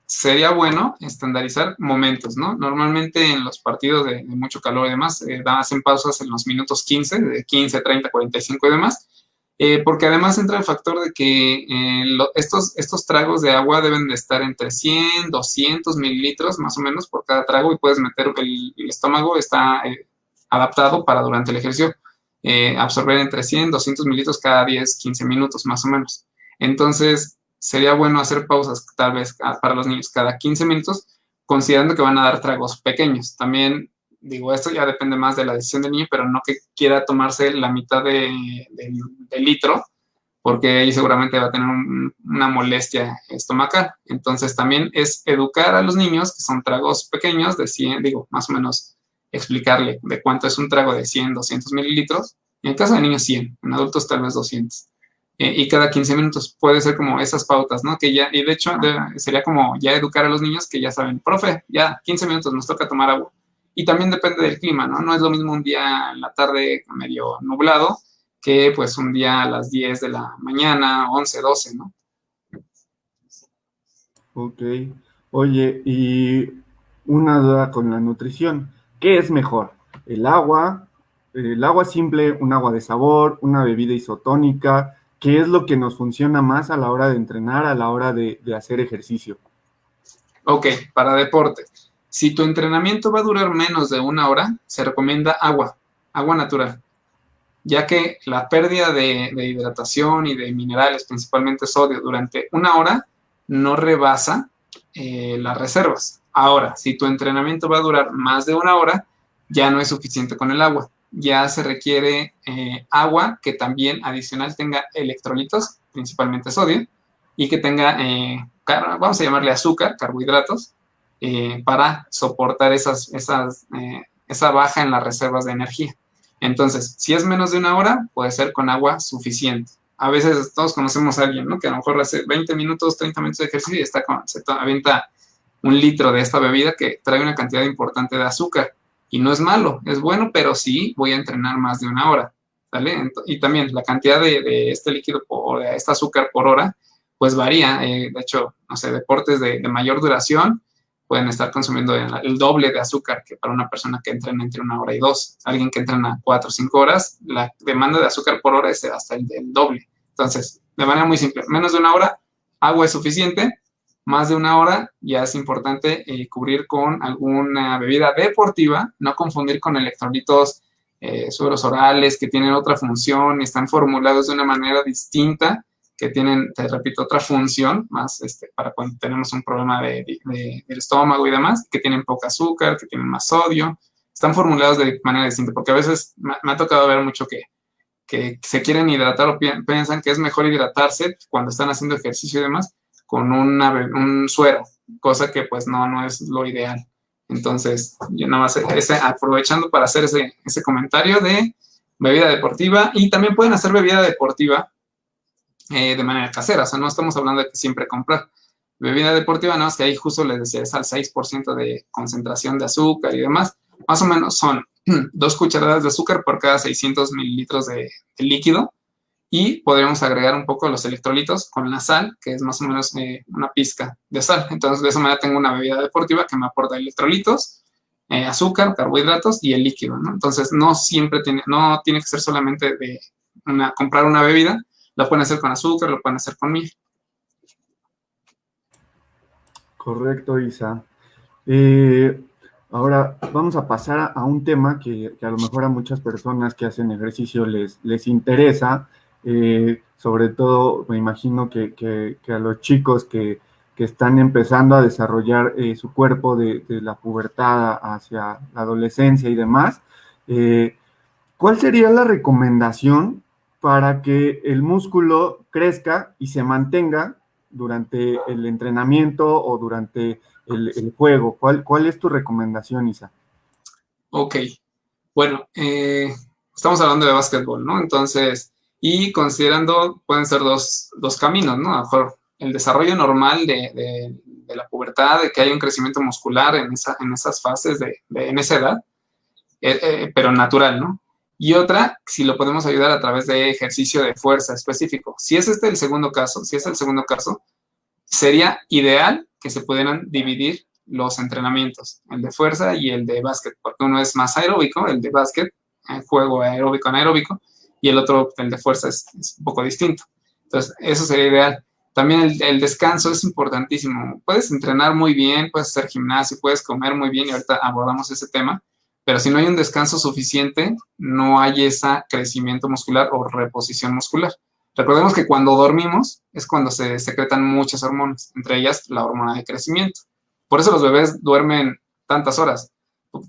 Sería bueno estandarizar momentos, ¿no? Normalmente en los partidos de mucho calor y demás, hacen pausas en los minutos 15, de 15, 30, 45 y demás, porque además entra el factor de que estos tragos de agua deben de estar entre 100, 200 mililitros más o menos por cada trago, y puedes meter, el estómago está adaptado para durante el ejercicio absorber entre 100, 200 mililitros cada 10, 15 minutos más o menos. Entonces, sería bueno hacer pausas tal vez para los niños cada 15 minutos, considerando que van a dar tragos pequeños. También, digo, esto ya depende más de la decisión del niño, pero no que quiera tomarse la mitad de litro, porque ahí seguramente va a tener una molestia estomacal. Entonces, también es educar a los niños, que son tragos pequeños de 100, digo, más o menos explicarle de cuánto es un trago de 100, 200 mililitros. En el caso de niños, 100, en adultos tal vez 200. Y cada 15 minutos puede ser como esas pautas, ¿no? Que ya, y de hecho sería como ya educar a los niños que ya saben, profe, ya 15 minutos nos toca tomar agua. Y también depende del clima, ¿no? No es lo mismo un día en la tarde medio nublado que pues un día a las 10 de la mañana, 11, 12, ¿no? Ok. Oye, y una duda con la nutrición. ¿Qué es mejor? ¿El agua simple, un agua de sabor, una bebida isotónica? ¿Qué es lo que nos funciona más a la hora de entrenar, a la hora de hacer ejercicio? Ok, para deporte. Si tu entrenamiento va a durar menos de una hora, se recomienda agua natural, ya que la pérdida de hidratación y de minerales, principalmente sodio, durante una hora no rebasa las reservas. Ahora, si tu entrenamiento va a durar más de una hora, ya no es suficiente con el agua. Ya se requiere agua que también adicional tenga electrolitos, principalmente sodio, y que tenga, vamos a llamarle azúcar, carbohidratos, para soportar esa baja en las reservas de energía. Entonces, si es menos de una hora, puede ser con agua suficiente. A veces todos conocemos a alguien, ¿no? Que a lo mejor hace 20 minutos, 30 minutos de ejercicio y se avienta un litro de esta bebida que trae una cantidad importante de azúcar. Y no es malo, es bueno, pero sí voy a entrenar más de una hora, ¿vale? Y también la cantidad de este líquido o de este azúcar por hora, pues varía. De hecho, no sé, deportes de mayor duración pueden estar consumiendo el doble de azúcar que para una persona que entrena entre una hora y dos. Alguien que entrena 4 o 5 horas, la demanda de azúcar por hora es hasta el doble. Entonces, de manera muy simple, menos de una hora, agua es suficiente. Más de una hora ya es importante cubrir con alguna bebida deportiva, no confundir con electrolitos, sueros orales que tienen otra función y están formulados de una manera distinta, que tienen, te repito, otra función, más para cuando tenemos un problema del estómago y demás, que tienen poco azúcar, que tienen más sodio, están formulados de manera distinta, porque a veces me ha tocado ver mucho que se quieren hidratar o piensan que es mejor hidratarse cuando están haciendo ejercicio y demás con un suero, cosa que pues no es lo ideal. Entonces, yo nada más aprovechando para hacer ese comentario de bebida deportiva, y también pueden hacer bebida deportiva de manera casera, o sea, no estamos hablando de que siempre comprar. Bebida deportiva, nada más que ahí justo les decía, es al 6% de concentración de azúcar y demás. Más o menos son 2 cucharadas de azúcar por cada 600 mililitros de líquido, y podríamos agregar un poco los electrolitos con la sal, que es más o menos una pizca de sal. Entonces, de esa manera tengo una bebida deportiva que me aporta electrolitos, azúcar, carbohidratos y el líquido, ¿no? Entonces, no tiene que ser solamente de comprar una bebida, lo pueden hacer con azúcar, lo pueden hacer con miel. Correcto, Isa. Ahora vamos a pasar a un tema que a lo mejor a muchas personas que hacen ejercicio les interesa, sobre todo me imagino que a los chicos que están empezando a desarrollar su cuerpo de la pubertad hacia la adolescencia y demás. ¿Cuál sería la recomendación para que el músculo crezca y se mantenga durante el entrenamiento o durante el juego? ¿Cuál es tu recomendación, Isa? Ok, bueno, estamos hablando de básquetbol, ¿no? Entonces, y considerando, pueden ser dos caminos, ¿no? A lo mejor el desarrollo normal de la pubertad, de que haya un crecimiento muscular en esas fases, en esa edad, pero natural, ¿no? Y otra, si lo podemos ayudar a través de ejercicio de fuerza específico. Si es el segundo caso, sería ideal que se pudieran dividir los entrenamientos, el de fuerza y el de básquet, porque uno es más aeróbico, el de básquet, juego aeróbico anaeróbico, y el otro, el de fuerza, es un poco distinto. Entonces, eso sería ideal. También el descanso es importantísimo. Puedes entrenar muy bien, puedes hacer gimnasio, puedes comer muy bien, y ahorita abordamos ese tema, pero si no hay un descanso suficiente, no hay ese crecimiento muscular o reposición muscular. Recordemos que cuando dormimos es cuando se secretan muchas hormonas, entre ellas la hormona de crecimiento. Por eso los bebés duermen tantas horas.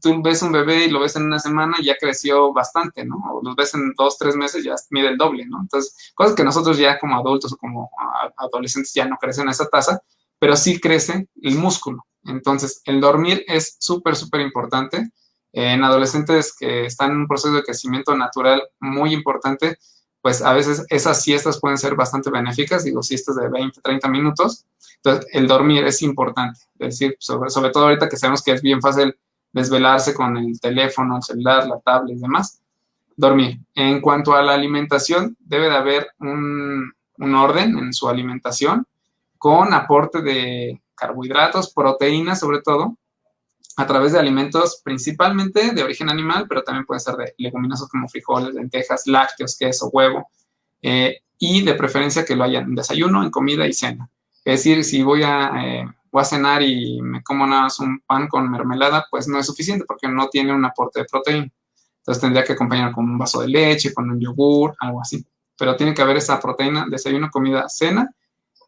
Tú ves un bebé y lo ves en una semana y ya creció bastante, ¿no? O los ves en 2, 3 meses, ya mide el doble, ¿no? Entonces, cosas que nosotros ya como adultos o como adolescentes ya no crecen a esa tasa, pero sí crece el músculo. Entonces, el dormir es súper, súper importante. En adolescentes que están en un proceso de crecimiento natural muy importante, pues a veces esas siestas pueden ser bastante benéficas, digo, siestas de 20, 30 minutos. Entonces, el dormir es importante. Es decir, sobre todo ahorita que sabemos que es bien fácil desvelarse con el teléfono, el celular, la tablet y demás. Dormir. En cuanto a la alimentación, debe de haber un orden en su alimentación con aporte de carbohidratos, proteínas sobre todo, a través de alimentos principalmente de origen animal, pero también puede ser de leguminosas como frijoles, lentejas, lácteos, queso, huevo, y de preferencia que lo haya en desayuno, en comida y cena. Es decir, si voy a cenar y me como nada más un pan con mermelada, pues no es suficiente porque no tiene un aporte de proteína. Entonces tendría que acompañar con un vaso de leche, con un yogur, algo así. Pero tiene que haber esa proteína, desayuno, comida, cena,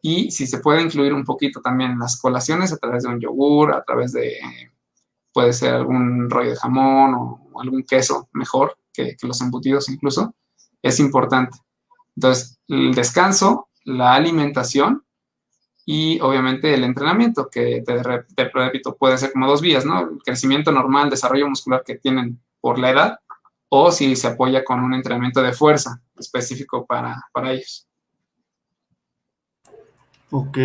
y si se puede incluir un poquito también en las colaciones a través de un yogur, a través de puede ser algún rollo de jamón o algún queso mejor que los embutidos incluso, es importante. Entonces, el descanso, la alimentación y obviamente el entrenamiento, que te repito, puede ser como 2 vías, ¿no? El crecimiento normal, desarrollo muscular que tienen por la edad, o si se apoya con un entrenamiento de fuerza específico para ellos. Ok,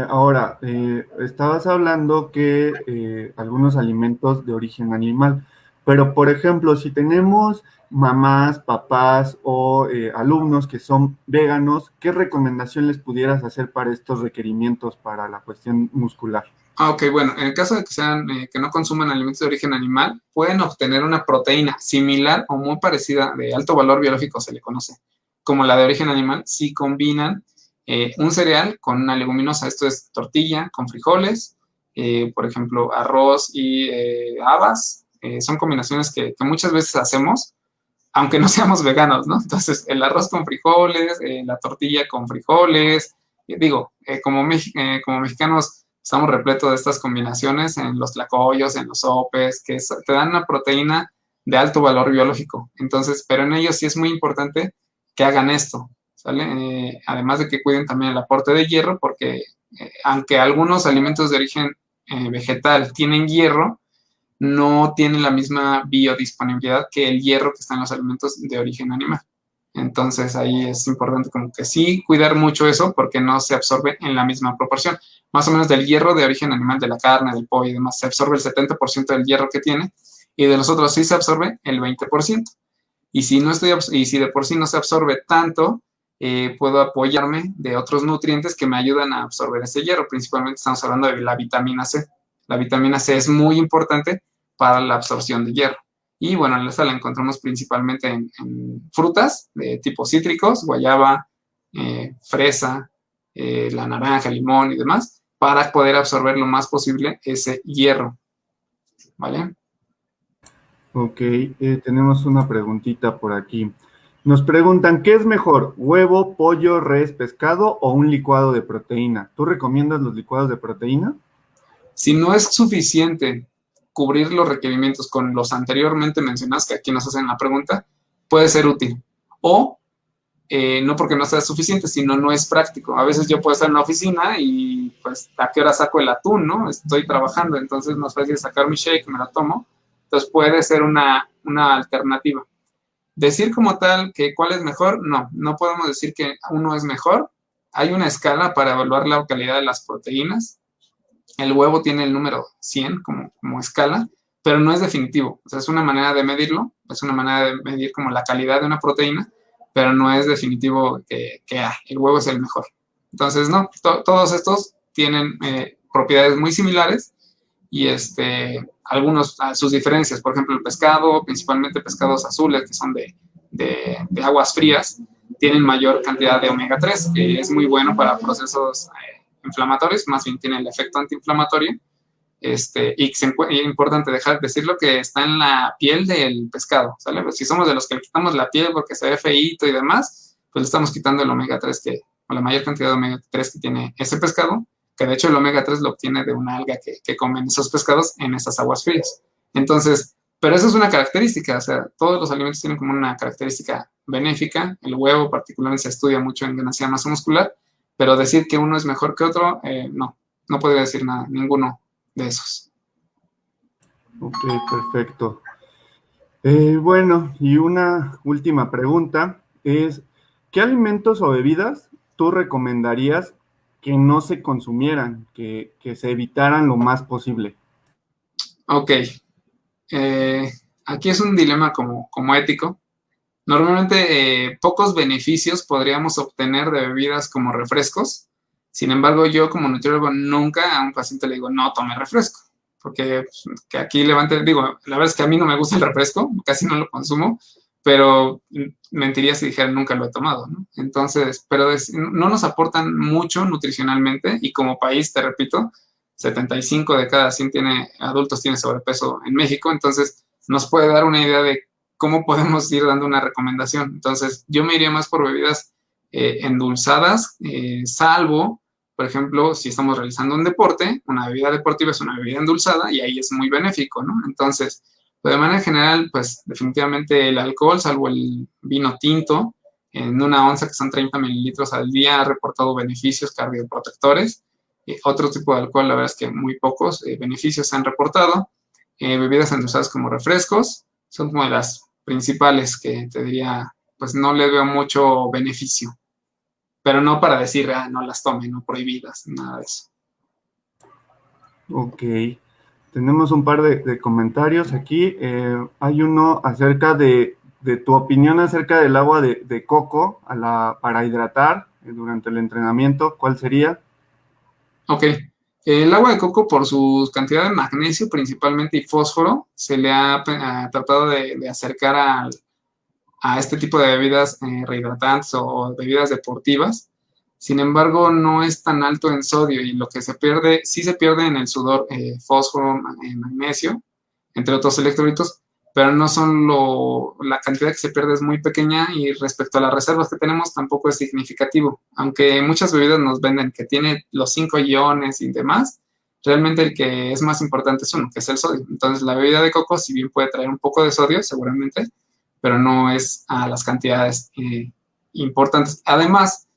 ahora, estabas hablando que algunos alimentos de origen animal, pero por ejemplo, si tenemos mamás, papás o alumnos que son veganos, ¿qué recomendación les pudieras hacer para estos requerimientos para la cuestión muscular? Ok, bueno, en el caso de que sean que no consuman alimentos de origen animal, pueden obtener una proteína similar o muy parecida, de alto valor biológico se le conoce, como la de origen animal, si combinan un cereal con una leguminosa. Esto es tortilla con frijoles, por ejemplo, arroz y habas. Son combinaciones que muchas veces hacemos, aunque no seamos veganos, ¿no? Entonces, el arroz con frijoles, la tortilla con frijoles, como mexicanos estamos repletos de estas combinaciones en los tlacoyos, en los sopes, que te dan una proteína de alto valor biológico. Entonces, pero en ellos sí es muy importante que hagan esto, ¿sale? Además de que cuiden también el aporte de hierro, porque aunque algunos alimentos de origen vegetal tienen hierro, no tienen la misma biodisponibilidad que el hierro que está en los alimentos de origen animal. Entonces ahí es importante como que sí cuidar mucho eso porque no se absorbe en la misma proporción. Más o menos del hierro de origen animal, de la carne, del pollo y demás, se absorbe el 70% del hierro que tiene y de los otros sí se absorbe el 20%. Y si, y si de por sí no se absorbe tanto, puedo apoyarme de otros nutrientes que me ayudan a absorber ese hierro. Principalmente estamos hablando de la vitamina C. La vitamina C es muy importante para la absorción de hierro. Y bueno, esta la encontramos principalmente en frutas de tipo cítricos, guayaba, fresa, la naranja, limón y demás, para poder absorber lo más posible ese hierro. ¿Vale? Ok, tenemos una preguntita por aquí. Nos preguntan, ¿qué es mejor, huevo, pollo, res, pescado o un licuado de proteína? ¿Tú recomiendas los licuados de proteína? Si no es suficiente cubrir los requerimientos con los anteriormente mencionados, que aquí nos hacen la pregunta, puede ser útil. O no porque no sea suficiente, sino no es práctico. A veces yo puedo estar en la oficina y pues a qué hora saco el atún, ¿no? Estoy trabajando, entonces no es fácil sacar mi shake, me lo tomo. Entonces puede ser una alternativa. Decir como tal que cuál es mejor, no podemos decir que uno es mejor. Hay una escala para evaluar la calidad de las proteínas. El huevo tiene el número 100 como escala, pero no es definitivo. O sea, es una manera de medirlo, es una manera de medir como la calidad de una proteína, pero no es definitivo que el huevo es el mejor. Entonces, no, todos estos tienen propiedades muy similares y algunos sus diferencias. Por ejemplo, el pescado, principalmente pescados azules, que son de aguas frías, tienen mayor cantidad de omega 3, que es muy bueno para procesos inflamatorios, más bien tiene el efecto antiinflamatorio. Y es importante decirlo que está en la piel del pescado, ¿sale? Pues si somos de los que le quitamos la piel porque se ve feíto y demás, pues le estamos quitando el omega 3 o la mayor cantidad de omega 3 que tiene ese pescado, que de hecho el omega 3 lo obtiene de una alga que comen esos pescados en esas aguas frías. Entonces, pero eso es una característica, o sea, todos los alimentos tienen como una característica benéfica. El huevo particularmente se estudia mucho en demasiada masa muscular, pero decir que uno es mejor que otro, no podría decir nada, ninguno de esos. Ok, perfecto. Bueno, y una última pregunta es, ¿qué alimentos o bebidas tú recomendarías que no se consumieran, que se evitaran lo más posible? Ok, aquí es un dilema como ético. Normalmente pocos beneficios podríamos obtener de bebidas como refrescos. Sin embargo, yo como nutriólogo nunca a un paciente le digo, no tome refresco. Porque pues, que aquí digo, la verdad es que a mí no me gusta el refresco, casi no lo consumo, pero mentiría si dijera nunca lo he tomado, ¿no? Entonces, pero no nos aportan mucho nutricionalmente y como país, te repito, 75 de cada 100 adultos tiene sobrepeso en México, entonces nos puede dar una idea de cómo podemos ir dando una recomendación. Entonces, yo me iría más por bebidas endulzadas, salvo, por ejemplo, si estamos realizando un deporte, una bebida deportiva es una bebida endulzada y ahí es muy benéfico, ¿no? Entonces, pues de manera general, pues definitivamente el alcohol, salvo el vino tinto, en una onza que son 30 mililitros al día, ha reportado beneficios cardioprotectores. Otro tipo de alcohol, la verdad es que muy pocos beneficios se han reportado. Bebidas endulzadas como refrescos, son como las principales que te diría, pues no le veo mucho beneficio, pero no para decir, no las tomen, no prohibidas, nada de eso. Ok, tenemos un par de comentarios aquí. Hay uno acerca de tu opinión acerca del agua de coco para hidratar durante el entrenamiento. ¿Cuál sería? Ok, el agua de coco por su cantidad de magnesio principalmente y fósforo se le ha tratado de acercar a este tipo de bebidas rehidratantes o bebidas deportivas. Sin embargo, no es tan alto en sodio y lo que se pierde, sí se pierde en el sudor fósforo, magnesio, entre otros electrolitos, pero no son la cantidad que se pierde es muy pequeña y respecto a las reservas que tenemos tampoco es significativo. Aunque muchas bebidas nos venden que tiene los 5 iones y demás, realmente el que es más importante es uno, que es el sodio. Entonces la bebida de coco, si bien puede traer un poco de sodio, seguramente, pero no es a las cantidades importantes. Además,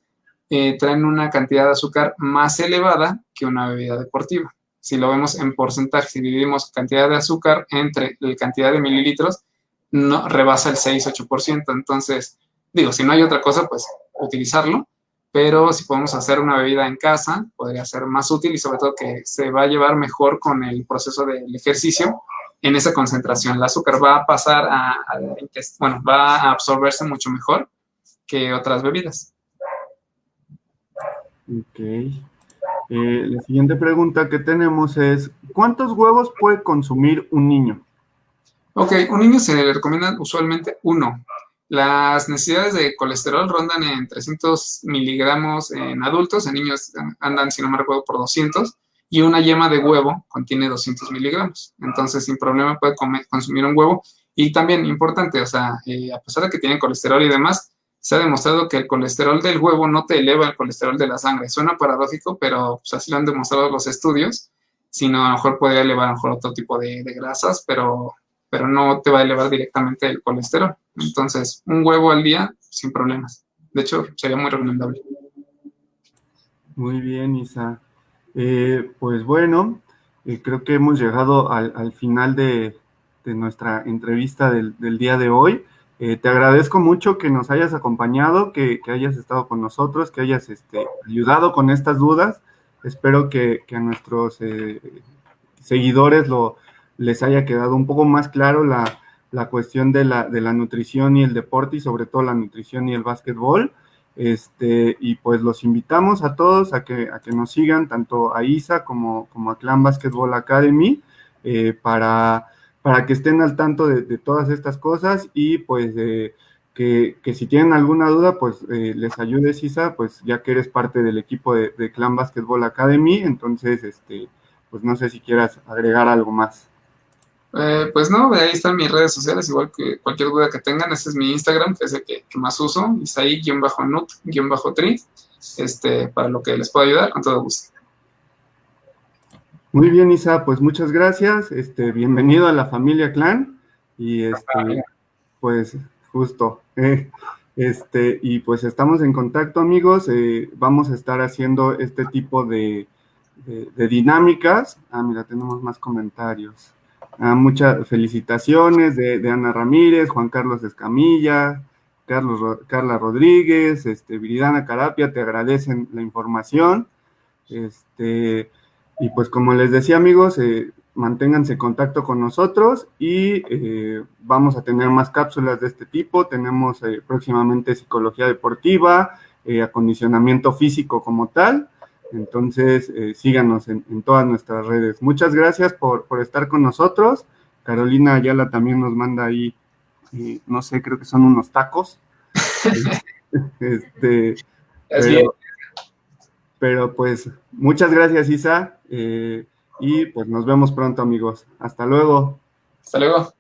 traen una cantidad de azúcar más elevada que una bebida deportiva. Si lo vemos en porcentaje, si dividimos cantidad de azúcar entre la cantidad de mililitros, no rebasa el 6-8%. Entonces, digo, si no hay otra cosa, pues utilizarlo, pero si podemos hacer una bebida en casa, podría ser más útil y sobre todo que se va a llevar mejor con el proceso del ejercicio en esa concentración. El azúcar va a pasar bueno, va a absorberse mucho mejor que otras bebidas. Ok. La siguiente pregunta que tenemos es, ¿cuántos huevos puede consumir un niño? Ok, un niño se le recomienda usualmente uno. Las necesidades de colesterol rondan en 300 miligramos en adultos, en niños andan, si no me recuerdo, por 200, y una yema de huevo contiene 200 miligramos. Entonces, sin problema puede consumir un huevo. Y también, importante, o sea, a pesar de que tiene colesterol y demás, se ha demostrado que el colesterol del huevo no te eleva el colesterol de la sangre. Suena paradójico, pero pues, así lo han demostrado los estudios, sino a lo mejor podría elevar a lo mejor otro tipo de grasas, pero no te va a elevar directamente el colesterol. Entonces, un huevo al día sin problemas. De hecho, sería muy recomendable. Muy bien, Isa. Pues bueno, creo que hemos llegado al final de nuestra entrevista del día de hoy. Te agradezco mucho que nos hayas acompañado, que hayas estado con nosotros, que hayas ayudado con estas dudas. Espero que a nuestros seguidores les haya quedado un poco más claro la cuestión de la nutrición y el deporte, y sobre todo la nutrición y el básquetbol. Y pues los invitamos a todos a que nos sigan, tanto a ISA como a Clan Basketball Academy, para que estén al tanto de todas estas cosas, y pues que si tienen alguna duda, pues les ayudes, Isa, pues ya que eres parte del equipo de Clan Basketball Academy. Entonces, pues no sé si quieras agregar algo más. Pues no, ahí están mis redes sociales, igual que cualquier duda que tengan, ese es mi Instagram, que es el que más uso, Isaí-Nut-Tri, para lo que les pueda ayudar, con todo gusto. Muy bien, Isa, pues muchas gracias, bienvenido a la familia Clan, y pues justo, y pues estamos en contacto, amigos. Vamos a estar haciendo este tipo de dinámicas. Mira, tenemos más comentarios. Muchas felicitaciones de Ana Ramírez, Juan Carlos Escamilla, Carla Rodríguez, Viridana Carapia, te agradecen la información. Y pues como les decía, amigos, manténganse en contacto con nosotros, y vamos a tener más cápsulas de este tipo. Tenemos próximamente psicología deportiva, acondicionamiento físico como tal. Entonces, síganos en todas nuestras redes. Muchas gracias por estar con nosotros. Carolina Ayala también nos manda ahí, no sé, creo que son unos tacos. Pero pues muchas gracias, Isa, y pues nos vemos pronto, amigos. Hasta luego. Hasta luego.